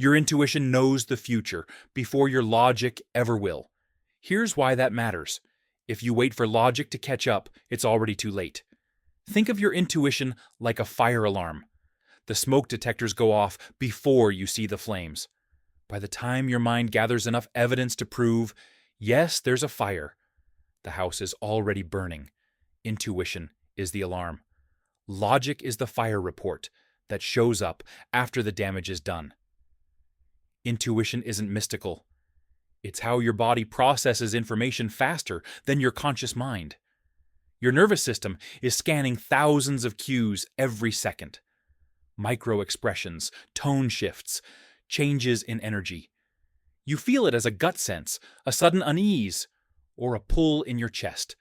Your intuition knows the future before your logic ever will. Here's why that matters. If you wait for logic to catch up, it's already too late. Think of your intuition like a fire alarm. The smoke detectors go off before you see the flames. By the time your mind gathers enough evidence to prove, yes, there's a fire, the house is already burning. Intuition is the alarm. Logic is the fire report that shows up after the damage is done. Intuition isn't mystical. It's how your body processes information faster than your conscious mind. Your nervous system is scanning thousands of cues every second. Micro expressions, tone shifts, changes in energy. You feel it as a gut sense, a sudden unease, or a pull in your chest.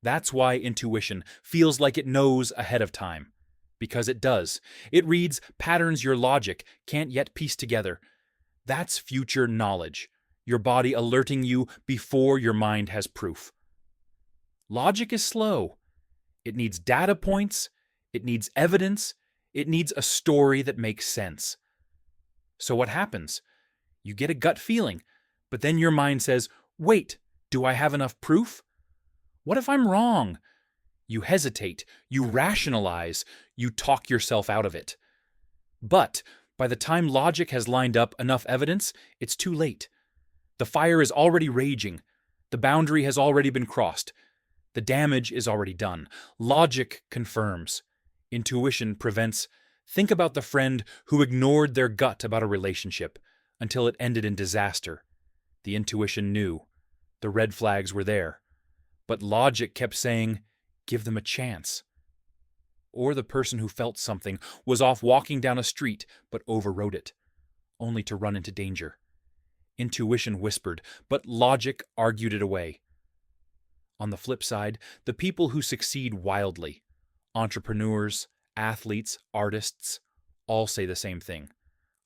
That's why intuition feels like it knows ahead of time. Because it does. It reads patterns your logic can't yet piece together. That's future knowledge, your body alerting you before your mind has proof. Logic is slow. It needs data points, it needs evidence, it needs a story that makes sense. So what happens? You get a gut feeling, but then your mind says, wait, do I have enough proof? What if I'm wrong? You hesitate, you rationalize, you talk yourself out of it. But by the time logic has lined up enough evidence, it's too late. The fire is already raging. The boundary has already been crossed. The damage is already done. Logic confirms. Intuition prevents. Think about the friend who ignored their gut about a relationship until it ended in disaster. The intuition knew. The red flags were there. But logic kept saying, give them a chance. Or the person who felt something was off walking down a street but overrode it, only to run into danger. Intuition whispered, but logic argued it away. On the flip side, the people who succeed wildly, entrepreneurs, athletes, artists, all say the same thing.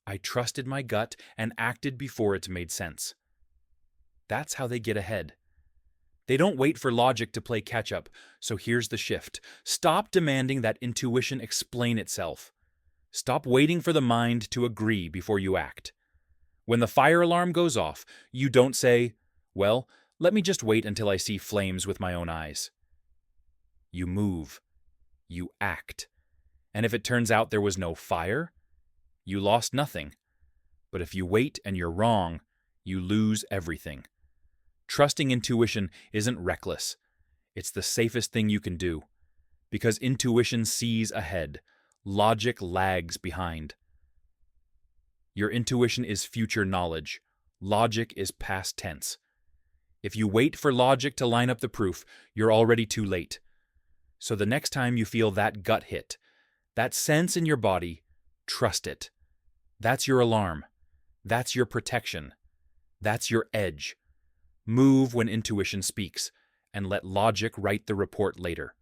I trusted my gut and acted before it made sense. That's how they get ahead. They don't wait for logic to play catch-up, so here's the shift. Stop demanding that intuition explain itself. Stop waiting for the mind to agree before you act. When the fire alarm goes off, you don't say, well, let me just wait until I see flames with my own eyes. You move. You act. And if it turns out there was no fire, you lost nothing. But if you wait and you're wrong, you lose everything. Trusting intuition isn't reckless. It's the safest thing you can do. Because intuition sees ahead. Logic lags behind. Your intuition is future knowledge. Logic is past tense. If you wait for logic to line up the proof, you're already too late. So the next time you feel that gut hit, that sense in your body, trust it. That's your alarm. That's your protection. That's your edge. Move when intuition speaks, and let logic write the report later.